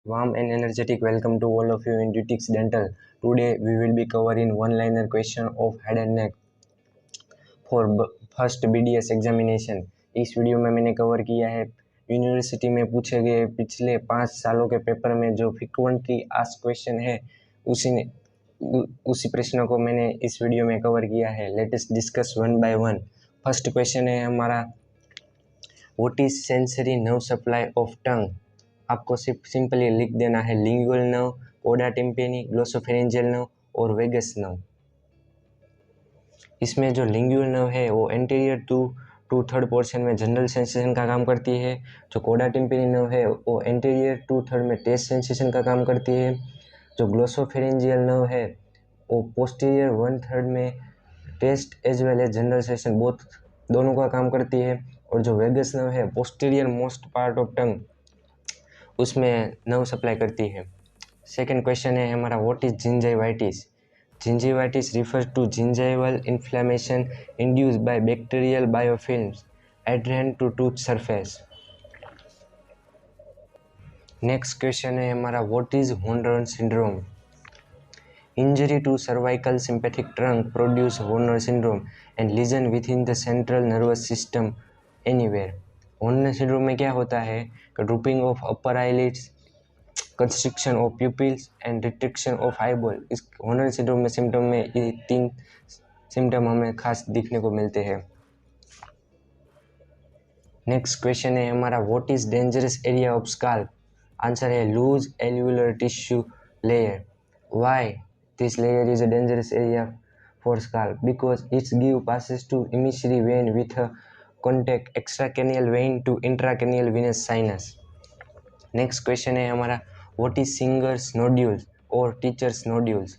Warm and energetic welcome to all of you in Dutix Dental. Today we will be covering one-liner question of head and neck for first BDS examination. इस video में मैंने cover किया है university में पूछे गए पिछले 5 सालों के पेपर में जो फ्रिक्वेंटली आस्क्ड क्वेश्चन है उसी प्रश्नों को मैंने इस वीडियो में कवर किया है। Latest discuss one by one. First question है हमारा, what is sensory nerve supply of tongue. आपको सिर्फ सिंपली लिख देना है लिंगुअल नर्व, कोडा टिम्पेनी, ग्लोसोफेरेंजियल नर्व और वेगस नर्व। इसमें जो लिंगुअल नर्व है वो एंटीरियर टू थर्ड पोर्शन में जनरल सेंसेशन का काम करती है। जो कोडा टिम्पेनी नर्व है वो एंटीरियर टू थर्ड में टेस्ट सेंसेशन का काम करती है। जो ग्लोसोफेरेंजियल नर्व है वो पोस्टीरियर 1/3 में taste as well as general sensation दोनों का काम करती है। और जो वेगस नर्व है posterior most part of tongue उसमें नर्व सप्लाई करती है। सेकंड क्वेश्चन है हमारा, what is gingivitis. Gingivitis refers to gingival inflammation induced by bacterial biofilms adherent to tooth surface. Next question है हमारा, what is Horner syndrome. Injury to cervical sympathetic trunk produce Horner syndrome and lesion with in the central nervous system anywhere. Horner syndrome में क्या होता है कि drooping of upper eyelids, constriction of pupils and retraction of eyeball. इस Horner syndrome में symptom में ये 3 symptom हमें खास दिखने को मिलते हैं। नेक्स्ट क्वेश्चन है हमारा, what is dangerous area of scalp. Answer है loose areolar tissue layer. Why this layer is a dangerous area for scalp? Because it's give passes to emissary vein with a contact extracranial vein to intracranial venous sinus। Next question है हमारा, what is singers nodules और teachers nodules.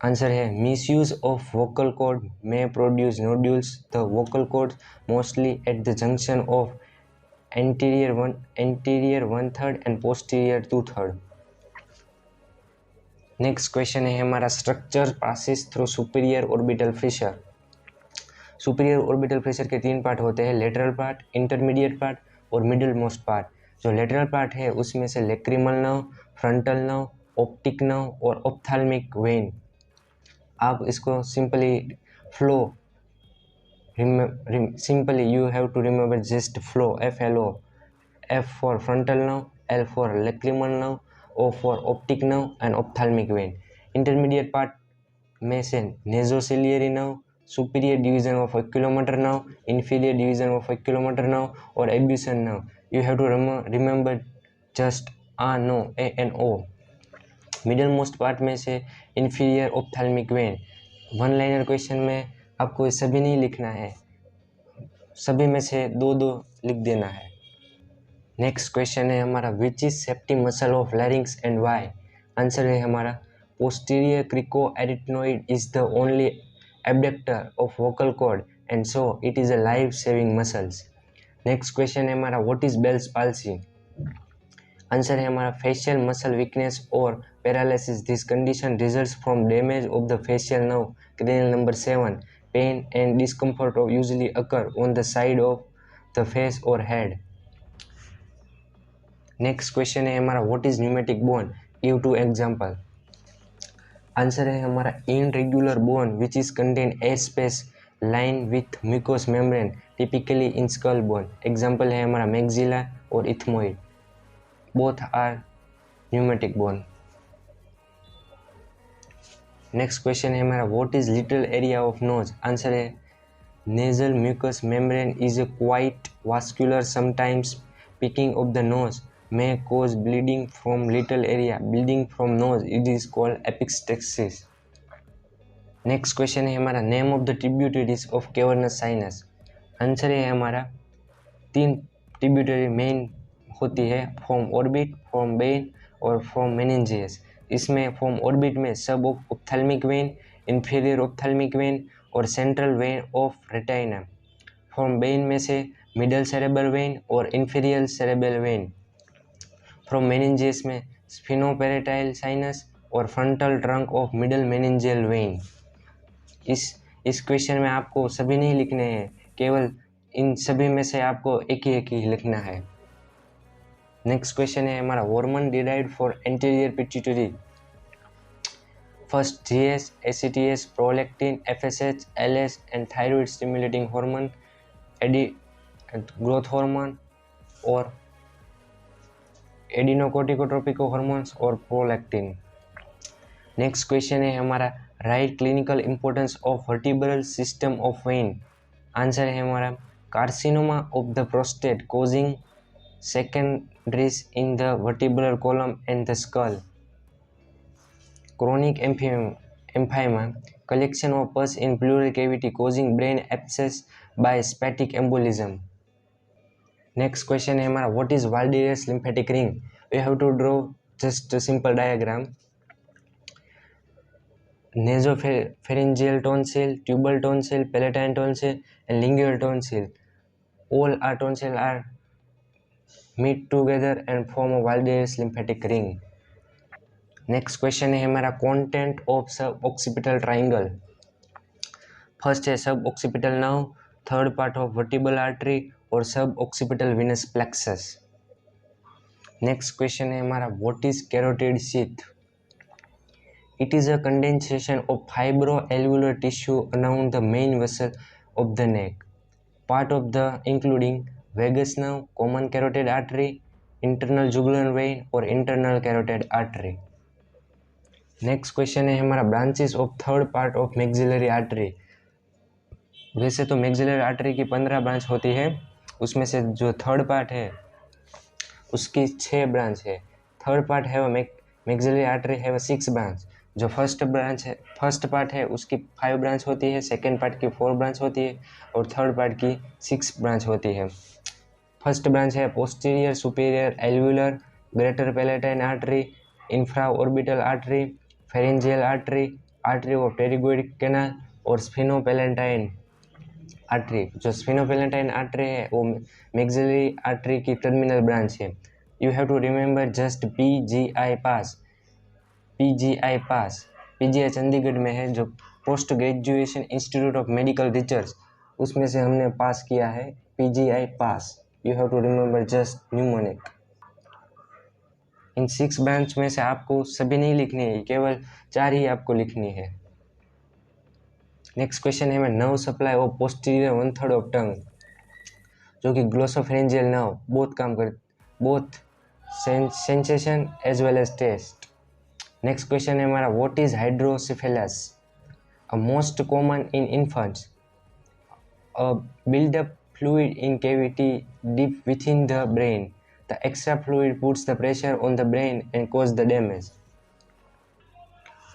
Answer है misuse of vocal cord में produce nodules. The vocal cord mostly at the junction of anterior 1/3 and posterior 2/3। Next question है हमारा, structure passes through superior orbital fissure. Superior orbital fissure के 3 part होते हैं, lateral part, intermediate part और middle most part. जो lateral part है उसमें से lacrimal nerve, frontal nerve, optic nerve और ऑप्थाल्मिक वेन। आप इसको simply you have to remember just flow, FLO। F for frontal nerve, L for lacrimal nerve, O for optic nerve and ophthalmic vein। Intermediate part में से nasociliary nerve, superior division of oculomotor nerve, inferior division of oculomotor nerve और abducens nerve. You have to remember just NO, ANO। Middle most part में से inferior ophthalmic vein. One liner question में आपको सभी नहीं लिखना है, सभी में से 2-2 लिख देना है। नेक्स्ट क्वेश्चन है हमारा, which is safety muscle of larynx and why. Answer है हमारा posterior cricoarytenoid is the only abductor of vocal cord and so it is a life saving muscles. Next question है हमारा, what is Bell's palsy. Answer है हमारा facial muscle weakness और paralysis. This condition results from damage of the facial nerve cranial number 7। Pain and discomfort usually occur on the side of the face और head. Next question है हमारा, what is pneumatic bone, give 2 example. Answer है हमारा irregular bone which is contain air space line with mucous membrane typically in skull bone. Example है हमारा maxilla और ethmoid, both are pneumatic bone. Next question है हमारा, what is little area of nose. Answer है nasal mucus membrane is a quite vascular, sometimes picking of the nose may cause bleeding from little area। Bleeding from nose it is called epistaxis। Next question है हमारा, name of the tributaries of cavernous sinus. Answer है हमारा 3 tributary main होती है, from orbit, from vein और from meninges. इसमें from orbit में सब ophthalmic vein, inferior ophthalmic vein और central vein of retina. From vein में से मिडल सेरेब्रल वेन और inferior cerebral vein. From meninges में स्फिनोपेरेटाइल साइनस और frontal trunk of middle meningeal vein. इस क्वेश्चन में आपको सभी नहीं लिखने हैं, केवल इन सभी में से आपको एक ही लिखना है। नेक्स्ट क्वेश्चन है हमारा hormone derived for anterior pituitary. First GH, ACTH, prolactin, FSH, LH and thyroid stimulating hormone, AD growth hormone और एडिनोकोर्टिकोट्रोपिक हार्मोन्स और प्रोलैक्टिन। नेक्स्ट क्वेश्चन है हमारा write clinical importance of vertebral system of vein. Answer है हमारा carcinoma of the prostate causing secondaries in the vertebral column and the skull, chronic emphysema, collection of pus in pleural cavity causing brain abscess by hepatic embolism. Next question है हमारा what is Walderes lymphatic ring? We have to draw just a simple diagram. Nasopharyngeal tonsil, tubal tonsil, palatine tonsil and lingual tonsil. All our tonsil are meet together and form a Walderes lymphatic ring. Next question है हमारा content of suboccipital triangle. First है suboccipital nerve, third part of vertebral artery और suboccipital venous plexus. Next question है हमारा what is carotid sheath? It is a condensation of fibro alveolar tissue around the main vessel of the neck, part of the including vagus nerve, common carotid artery, internal jugular vein और internal carotid artery. Next question है हमारा branches of third part of maxillary artery. वैसे तो maxillary artery की 15 branch होती है, उसमें से जो थर्ड पार्ट है उसकी 6 ब्रांच है। थर्ड पार्ट है वो मैक्सिलरी आर्टरी है वो 6 ब्रांच। जो फर्स्ट पार्ट है उसकी 5 ब्रांच होती है, सेकेंड पार्ट की 4 ब्रांच होती है और थर्ड पार्ट की 6 ब्रांच होती है। फर्स्ट ब्रांच है posterior superior alveolar, greater palatine artery, infra orbital artery, pharyngeal artery, artery of pterygoid canal और स्फिनोपेलेंटाइन आर्टरी। जो स्फिनोपेलेंटाइन आर्टरी है वो मैक्सिलरी आर्टरी की टर्मिनल ब्रांच है। You have to remember just PGI pass. PGI Chandigarh में है, जो post graduation institute of medical research, उसमें से हमने पास किया है PGI pass. You have to remember just mnemonic. In 6 branch में से आपको सभी नहीं लिखनी है, केवल 4 ही आपको लिखनी है। नेक्स्ट क्वेश्चन है nerve supply of posterior 1/3 of tongue, जो कि glossopharyngeal nerve both sensation as well as taste. Next question है हमारा what is hydrocephalus? A most common in infants, a buildup fluid in cavity deep within the brain. The extra fluid puts the pressure on the brain and causes the damage.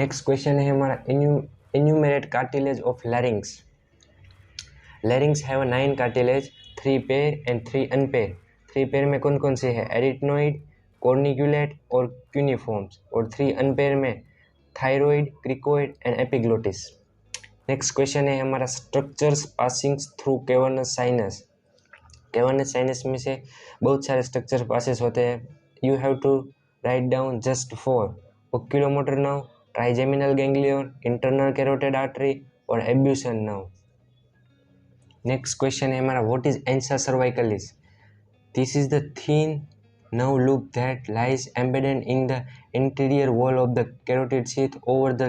Next question है हमारा enumerate cartilage of larynx. Larynx have 9 cartilage, 3 pair and 3 unpair. 3 pair में कौन कौन से है? एरिथनोइड, corniculate और cuneiforms, और 3 unpair में thyroid, cricoid and epiglottis. Next question है हमारा structures passing through cavernous sinus. Cavernous sinus में से बहुत सारे स्ट्रक्चर पासेस होते हैं। You have to write down just 4: oculomotor nerve, trigeminal ganglion, internal carotid artery और एब्यूसन नर्व। नेक्स्ट क्वेश्चन है हमारा what is ansa cervicalis? This is the thin nerve loop that lies embedded in the anterior wall of the carotid sheath over the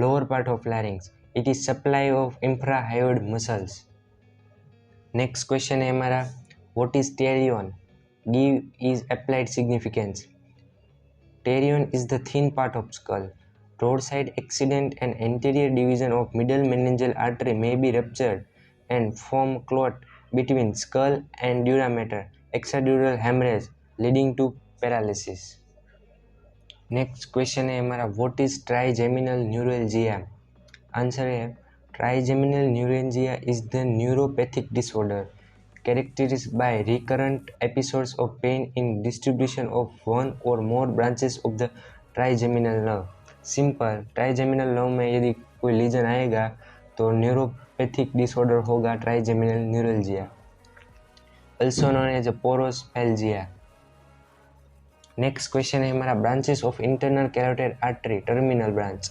lower part of larynx. It is supply of infrahyoid muscles. Next question है हमारा what is pterion? Give is applied significance. Pterion is the thin part of skull. Broadside accident and anterior division of middle meningeal artery may be ruptured and form clot between skull and dura mater, extradural hemorrhage leading to paralysis. Next question है हमारा what is trigeminal neuralgia? Answer है trigeminal neuralgia is the neuropathic disorder characterized by recurrent episodes of pain in distribution of one or more branches of the trigeminal nerve. Simple, trigeminal nerve में यदि कोई lesion आएगा तो neuropathic disorder होगा trigeminal neuralgia, also known as prosopalgia. Next question है हमारा branches of internal carotid artery terminal branch.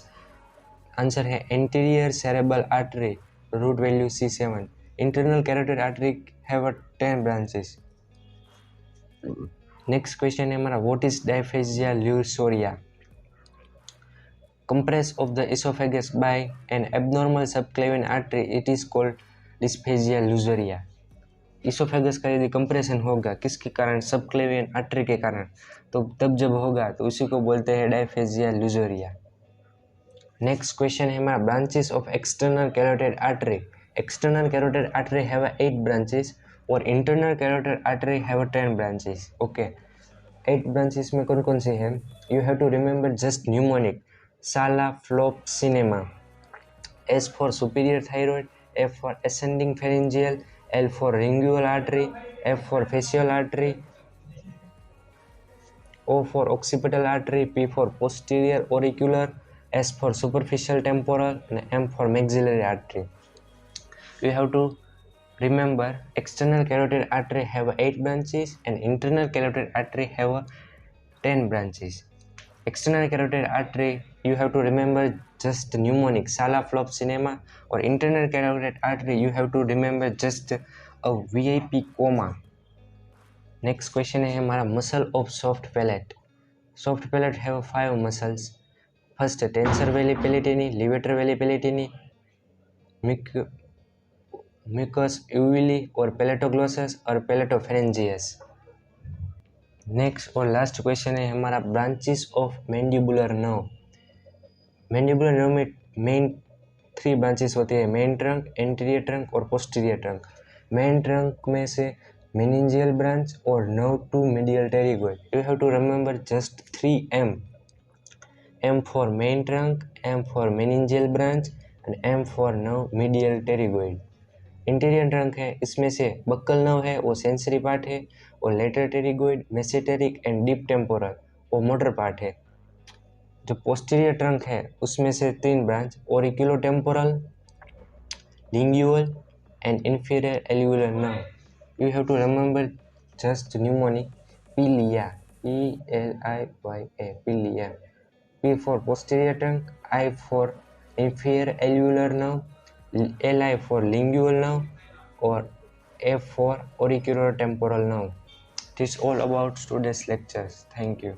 Answer है anterior cerebral artery, root value C7। Internal carotid artery have 10 branches. Next question है हमारा, what is dysphagia lusoria? Compress of the esophagus by an abnormal subclavian artery, it is called dysphagia lusoria. Oesophagus का यदि compression होगा किसके कारण? Subclavian artery के कारण, तो तब जब होगा तो उसी को बोलते हैं डायफेजिया लुजोरिया। नेक्स्ट क्वेश्चन है हमारा, branches of external carotid artery. External carotid artery have 8 branches और internal carotid artery have 10 branches. Okay, 8 branches में कौन कौन से हैं? You have to remember just mnemonic, साला, flop, cinema. S for superior thyroid, F for ascending pharyngeal, L for lingual artery, F for facial artery, O for occipital artery, P for posterior auricular, S for superficial temporal, and M for maxillary artery. You have to remember external carotid artery have 8 branches and internal carotid artery have 10 branches. External carotid artery, you have to remember just mnemonic, sala, flop, cinema, or internal carotid artery, you have to remember just a VIP comma. Next question है हमारा, muscle of soft palate. Soft palate have 5 muscles. First, tensor veli palatini, levator veli palatini, mucus uvuli or palatoglossus or palatopharyngeus. Next और last question है हमारा, branches of mandibular nerve. Mandibular nerve में main 3 branches होती है, main trunk, anterior trunk और posterior trunk. Main trunk में से meningeal branch और nerve to medial pterygoid. You have to remember just 3 M। M for main trunk, M for meningeal branch and M for nerve medial pterygoid. Interior trunk है, इसमें से buckle nerve है वो sensory part है, और lateral pterygoid, masseteric and deep temporal वो motor part है। जो पोस्टीरियर ट्रंक है उसमें से 3 branch, auriculotemporal, lingual and inferior alveolar nerve. You have to remember just mnemonic, पिलिया, PLIYA, पिलिया। P for posterior trunk, I for inferior alveolar nerve, LI for lingual nerve, or F for auriculotemporal nerve. This is all about today's lectures. Thank you.